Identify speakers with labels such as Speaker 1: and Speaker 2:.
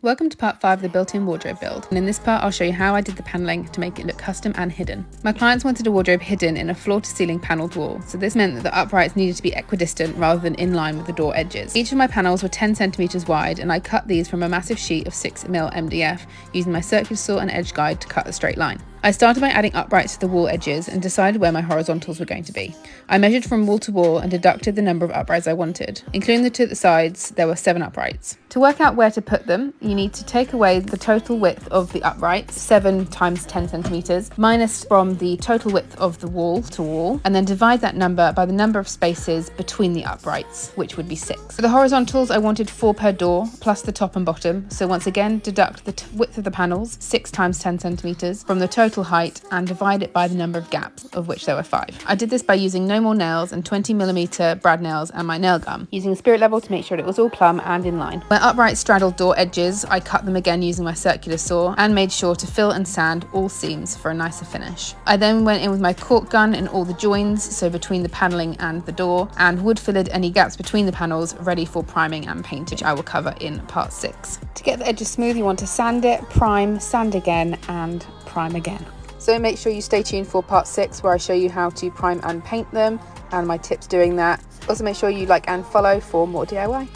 Speaker 1: Welcome to part 5 of the built-in wardrobe build, and in this part I'll show you how I did the panelling to make it look custom and hidden. My clients wanted a wardrobe hidden in a floor-to-ceiling panelled wall, so this meant that the uprights needed to be equidistant rather than in line with the door edges. Each of my panels were 10 centimeters wide, and I cut these from a massive sheet of 6mm MDF using my circular saw and edge guide to cut a straight line. I started by adding uprights to the wall edges and decided where my horizontals were going to be. I measured from wall to wall and deducted the number of uprights I wanted. Including the two at the sides, there were 7 uprights. To work out where to put them, you need to take away the total width of the uprights, 7 times 10 centimeters, minus from the total width of the wall to wall, and then divide that number by the number of spaces between the uprights, which would be 6. For the horizontals, I wanted 4 per door, plus the top and bottom. So once again, deduct the width of the panels, 6 times 10 centimeters, from the total height and divide it by the number of gaps, of which there were 5. I did this by using no more nails and 20mm brad nails and my nail gun, using a spirit level to make sure it was all plumb and in line. Where uprights straddled door edges, I cut them again using my circular saw and made sure to fill and sand all seams for a nicer finish. I then went in with my cork gun in all the joins, so between the panelling and the door, and wood filled any gaps between the panels, ready for priming and painting, which I will cover in part 6. To get the edges smooth, you want to sand it, prime, sand again, and prime again. So make sure you stay tuned for part 6 where I show you how to prime and paint them and my tips doing that. Also make sure you like and follow for more DIY.